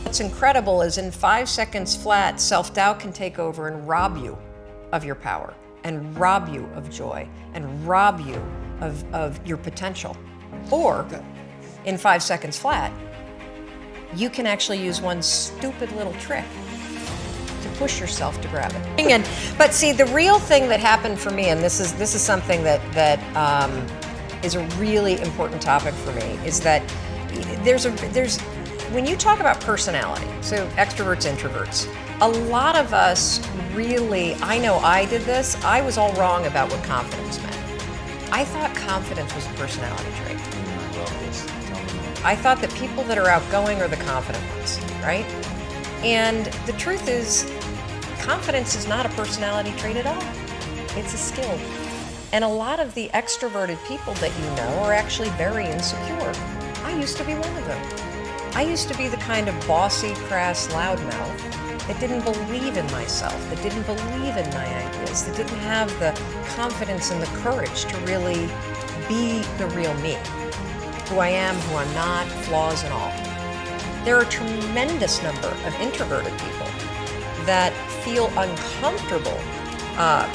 What's incredible is in 5 seconds flat, self-doubt can take over and rob you of your power, and rob you of joy, and rob you of your potential. Or, in 5 seconds flat, you can actually use one stupid little trick to push yourself to grab it. But see, the real thing that happened for me, and this is something that is a really important topic for me, is that there's when you talk about personality, so extroverts, introverts, a lot of us really, I know I did this, I was all wrong about what confidence meant. I thought confidence was a personality trait. I love this. Tell me more. I thought that people that are outgoing are the confident ones, right? And the truth is, confidence is not a personality trait at all. It's a skill. And a lot of the extroverted people that you know are actually very insecure. I used to be one of them. I used to be the kind of bossy, crass loudmouth that didn't believe in myself, that didn't believe in my ideas, that didn't have the confidence and the courage to really be the real me. Who I am, who I'm not, flaws and all. There are a tremendous number of introverted people that feel uncomfortable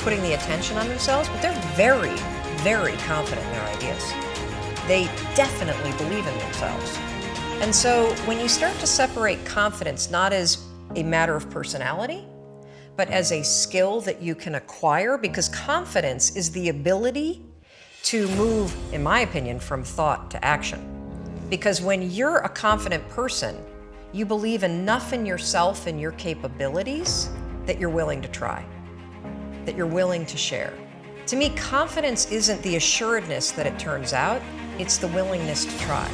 putting the attention on themselves, but they're very, very confident in their ideas. They definitely believe in themselves. And so when you start to separate confidence not as a matter of personality, but as a skill that you can acquire, because confidence is the ability to move, in my opinion, from thought to action. Because when you're a confident person, you believe enough in yourself and your capabilities that you're willing to try, that you're willing to share. To me, confidence isn't the assuredness that it turns out, it's the willingness to try.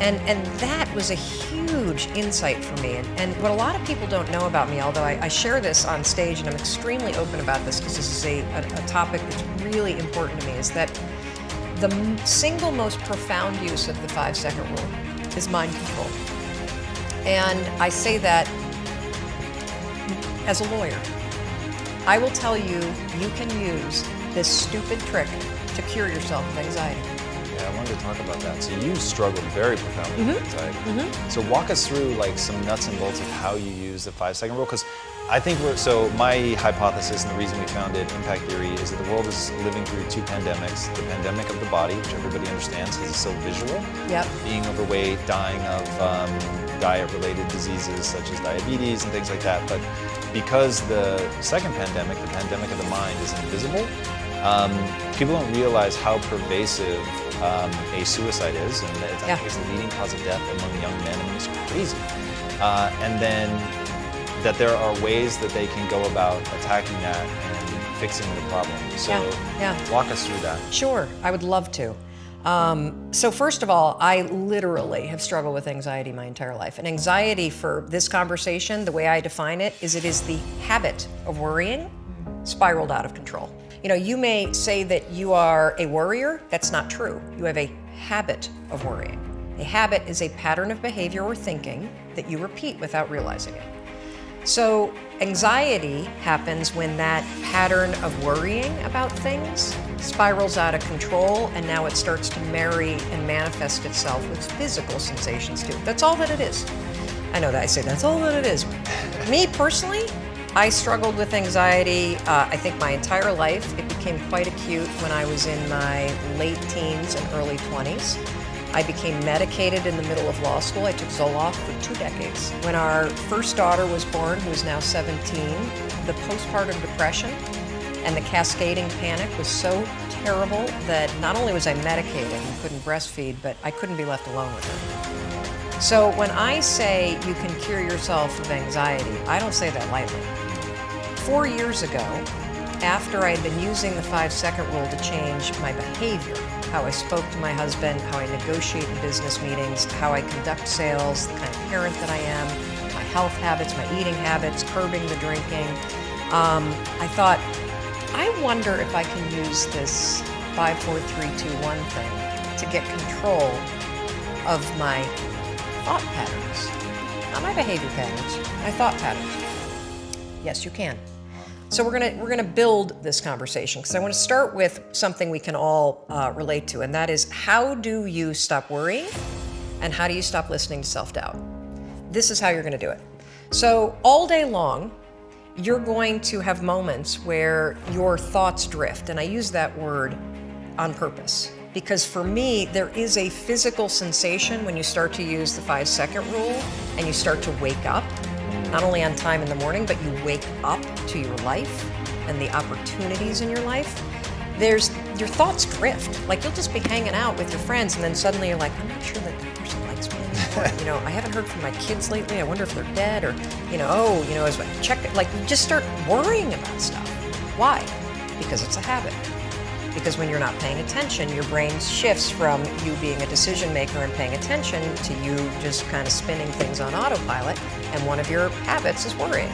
And that was a huge insight for me. And what a lot of people don't know about me, although I share this on stage and I'm extremely open about this because this is a topic that's really important to me, is that the single most profound use of the 5-second rule is mind control. And I say that as a lawyer. I will tell you, you can use this stupid trick to cure yourself of anxiety. Yeah, I wanted to talk about that. So you struggled very profoundly with anxiety. So walk us through like some nuts and bolts of how you use the 5-second rule, because I think my hypothesis and the reason we founded Impact Theory is that the world is living through 2 pandemics. The pandemic of the body, which everybody understands because it's so visual. Yep. Being overweight, dying of diet-related diseases such as diabetes and things like that. But because the second pandemic, the pandemic of the mind, is invisible, people don't realize how pervasive a suicide is, and that I think it's the leading cause of death among young men. I mean, it's crazy. And then that there are ways that they can go about attacking that and fixing the problem. So walk us through that. Sure, I would love to. So first of all, I literally have struggled with anxiety my entire life. And anxiety, for this conversation, the way I define it is the habit of worrying spiraled out of control. You know, you may say that you are a worrier. That's not true. You have a habit of worrying. A habit is a pattern of behavior or thinking that you repeat without realizing it. So anxiety happens when that pattern of worrying about things spirals out of control, and now it starts to marry and manifest itself with physical sensations too. That's all that it is. I know that I say that's all that it is. Me personally, I struggled with anxiety, I think my entire life. It became quite acute when I was in my late teens and early 20s. I became medicated in the middle of law school. I took Zoloft for 2 decades. When our first daughter was born, who is now 17, the postpartum depression and the cascading panic was so terrible that not only was I medicated and couldn't breastfeed, but I couldn't be left alone with her. So when I say you can cure yourself of anxiety, I don't say that lightly. 4 years ago, after I had been using the 5-second rule to change my behavior, how I spoke to my husband, how I negotiate in business meetings, how I conduct sales, the kind of parent that I am, my health habits, my eating habits, curbing the drinking, I thought, I wonder if I can use this 5, 4, 3, 2, 1 thing to get control of my thought patterns. Not my behavior patterns, my thought patterns. Yes, you can. So we're gonna build this conversation, because I want to start with something we can all relate to, and that is, how do you stop worrying, and how do you stop listening to self-doubt? this is how you're going to do it. So all day long, you're going to have moments where your thoughts drift. And I use that word on purpose because for me, there is a physical sensation when you start to use the 5-second rule and you start to wake up, not only on time in the morning, but you wake up to your life and the opportunities in your life. Your thoughts drift. Like you'll just be hanging out with your friends and then suddenly you're like, I'm not sure that that person likes me anymore. I haven't heard from my kids lately. I wonder if they're dead or, as I check it, like you just start worrying about stuff. Why? Because it's a habit. Because when you're not paying attention, your brain shifts from you being a decision maker and paying attention to you just kind of spinning things on autopilot. And one of your habits is worrying.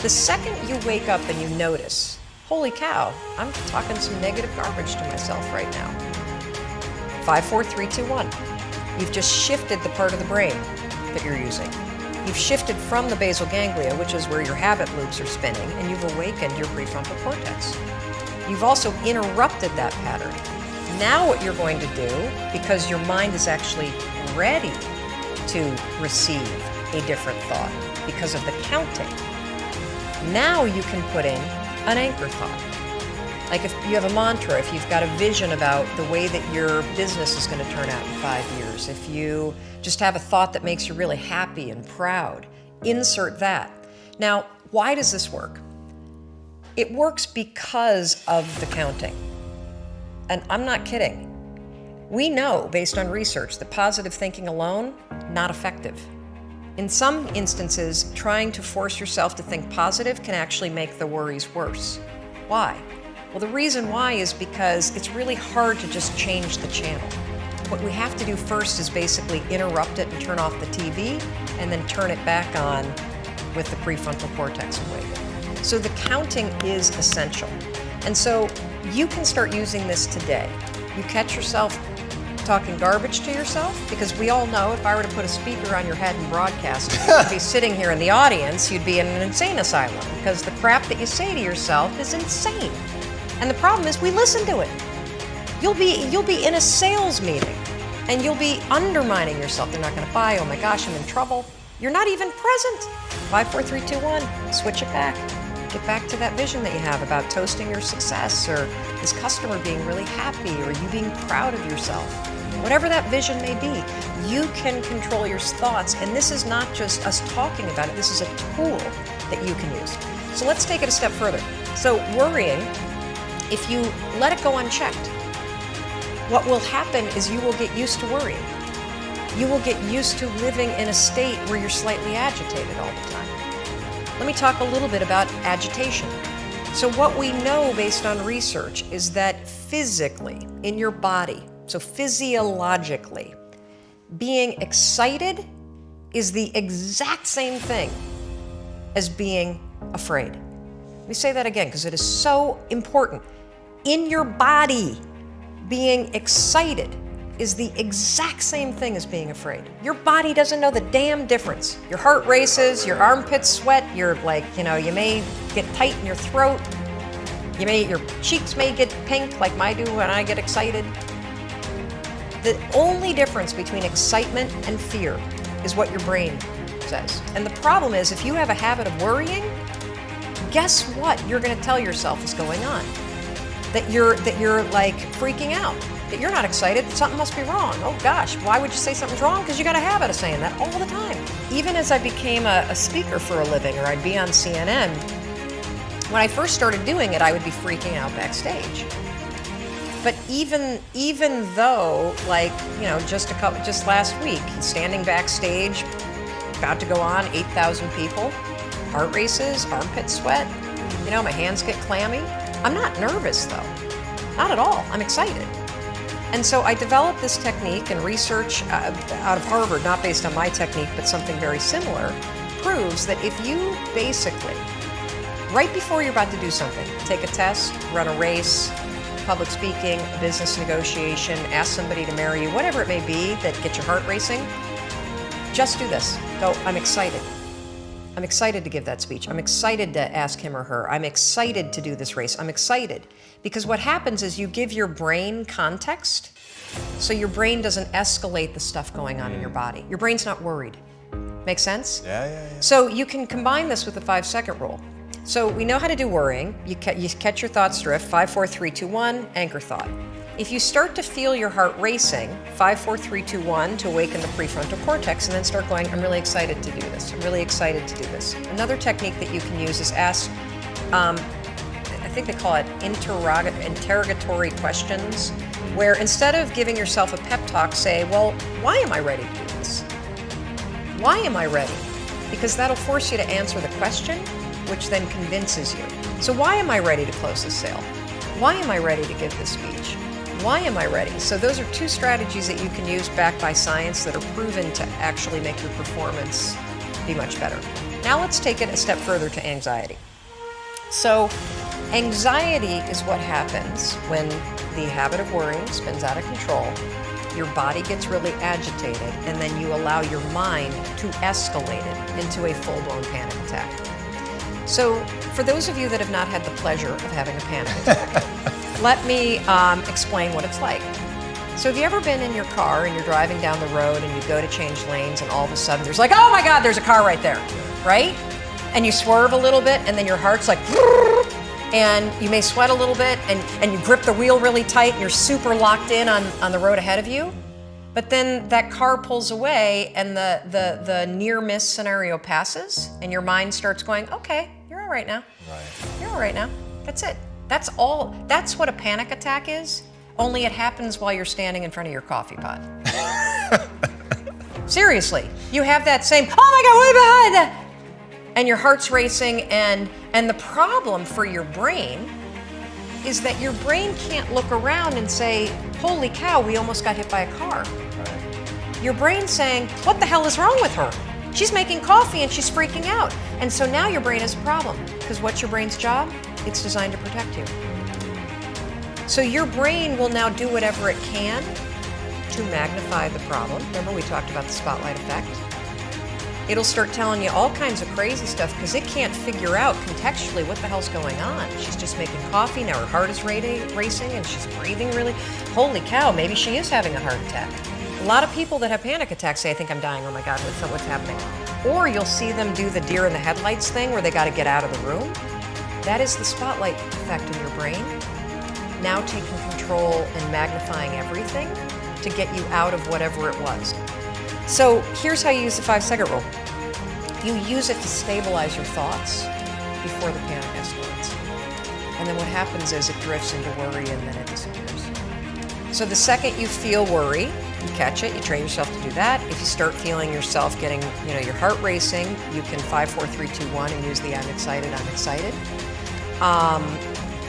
The second you wake up and you notice, holy cow, I'm talking some negative garbage to myself right now. 5, 4, 3, 2, 1. You've just shifted the part of the brain that you're using. You've shifted from the basal ganglia, which is where your habit loops are spinning, and you've awakened your prefrontal cortex. You've also interrupted that pattern. Now what you're going to do, because your mind is actually ready to receive a different thought because of the counting, now you can put in an anchor thought. Like if you have a mantra, if you've got a vision about the way that your business is going to turn out in 5 years, if you just have a thought that makes you really happy and proud, insert that. Now, why does this work? It works because of the counting. And I'm not kidding. We know, based on research, that positive thinking alone, not effective. In some instances, trying to force yourself to think positive can actually make the worries worse. Why? Well, the reason why is because it's really hard to just change the channel. What we have to do first is basically interrupt it and turn off the TV, and then turn it back on with the prefrontal cortex awakened. So the counting is essential. And so you can start using this today. You catch yourself talking garbage to yourself, because we all know if I were to put a speaker on your head and broadcast, you'd be sitting here in the audience, you'd be in an insane asylum, because the crap that you say to yourself is insane. And the problem is we listen to it. You'll be in a sales meeting and you'll be undermining yourself. They're not going to buy. Oh my gosh, I'm in trouble. You're not even present. 5, 4, 3, 2, 1. Switch it back. Get back to that vision that you have about toasting your success, or this customer being really happy, or you being proud of yourself. Whatever that vision may be, you can control your thoughts. And this is not just us talking about it. This is a tool that you can use. So let's take it a step further. So worrying, if you let it go unchecked, what will happen is you will get used to worrying. You will get used to living in a state where you're slightly agitated all the time. Let me talk a little bit about agitation. So what we know based on research is that physically, in your body, so physiologically, being excited is the exact same thing as being afraid. Let me say that again because it is so important. In your body, being excited is the exact same thing as being afraid. Your body doesn't know the damn difference. Your heart races, your armpits sweat, you're like, you may get tight in your throat. Your cheeks may get pink like mine do when I get excited. The only difference between excitement and fear is what your brain says. And the problem is, if you have a habit of worrying, guess what you're going to tell yourself is going on? That you're like freaking out. That you're not excited, that something must be wrong. Oh gosh, why would you say something's wrong? Because you got a habit of saying that all the time. Even as I became a speaker for a living, or I'd be on CNN, when I first started doing it, I would be freaking out backstage. But even though, just last week, standing backstage, about to go on, 8,000 people, heart races, armpit sweat, my hands get clammy. I'm not nervous though, not at all. I'm excited. And so I developed this technique, and research out of Harvard, not based on my technique, but something very similar, proves that if you basically, right before you're about to do something, take a test, run a race, public speaking, a business negotiation, ask somebody to marry you, whatever it may be that gets your heart racing, just do this. Go, I'm excited. I'm excited to give that speech. I'm excited to ask him or her. I'm excited to do this race. I'm excited. Because what happens is you give your brain context, so your brain doesn't escalate the stuff going on in your body. Your brain's not worried. Make sense? Yeah. So you can combine this with the 5-second rule. So we know how to do worrying. You catch your thoughts drift, 5, 4, 3, 2, 1, anchor thought. If you start to feel your heart racing, 5, 4, 3, 2, 1 to awaken the prefrontal cortex and then start going, I'm really excited to do this. I'm really excited to do this. Another technique that you can use is ask, I think they call it interrogatory questions, where instead of giving yourself a pep talk, say, well, why am I ready to do this? Why am I ready? Because that'll force you to answer the question, which then convinces you. So why am I ready to close this sale? Why am I ready to give this speech? Why am I ready? So those are two strategies that you can use backed by science that are proven to actually make your performance be much better. Now let's take it a step further to anxiety. So anxiety is what happens when the habit of worrying spins out of control. Your body gets really agitated, and then you allow your mind to escalate it into a full-blown panic attack. So for those of you that have not had the pleasure of having a panic attack, let me explain what it's like. So have you ever been in your car and you're driving down the road and you go to change lanes and all of a sudden there's like, oh my God, there's a car right there, right? And you swerve a little bit and then your heart's like, and you may sweat a little bit and you grip the wheel really tight and you're super locked in on the road ahead of you. But then that car pulls away and the near miss scenario passes and your mind starts going, okay, you're all right now. Right. You're all right now. That's it. That's all. That's what a panic attack is, only it happens while you're standing in front of your coffee pot. Seriously, you have that same, oh my God, what behind that? And your heart's racing, and the problem for your brain is that your brain can't look around and say, holy cow, we almost got hit by a car. Right. Your brain's saying, what the hell is wrong with her? She's making coffee and she's freaking out. And so now your brain has a problem, because what's your brain's job? It's designed to protect you. So your brain will now do whatever it can to magnify the problem. Remember we talked about the spotlight effect? It'll start telling you all kinds of crazy stuff because it can't figure out contextually what the hell's going on. She's just making coffee, now her heart is racing and she's breathing really. Holy cow, maybe she is having a heart attack. A lot of people that have panic attacks say, I think I'm dying, oh my God, what's happening? Or you'll see them do the deer in the headlights thing where they gotta get out of the room. That is the spotlight effect in your brain, now taking control and magnifying everything to get you out of whatever it was. So here's how you use the 5-second rule. You use it to stabilize your thoughts before the panic escalates. And then what happens is it drifts into worry and then it disappears. So the second you feel worry, you catch it, you train yourself to do that. If you start feeling yourself getting, your heart racing, you can 5, 4, 3, 2, 1 and use the I'm excited.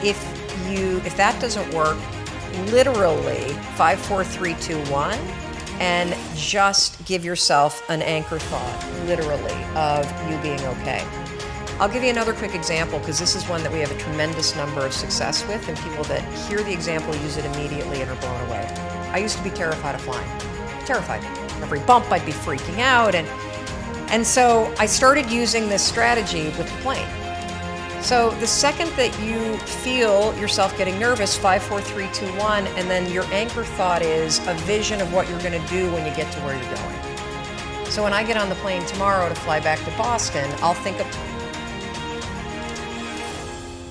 If that doesn't work, literally 5, 4, 3, 2, 1, and just give yourself an anchor thought, literally, of you being okay. I'll give you another quick example because this is one that we have a tremendous number of success with, and people that hear the example use it immediately and are blown away. I used to be terrified of flying. Terrified. Every bump I'd be freaking out, and so I started using this strategy with the plane. So the second that you feel yourself getting nervous, 5, 4, 3, 2, 1, and then your anchor thought is a vision of what you're going to do when you get to where you're going. So when I get on the plane tomorrow to fly back to Boston, I'll think of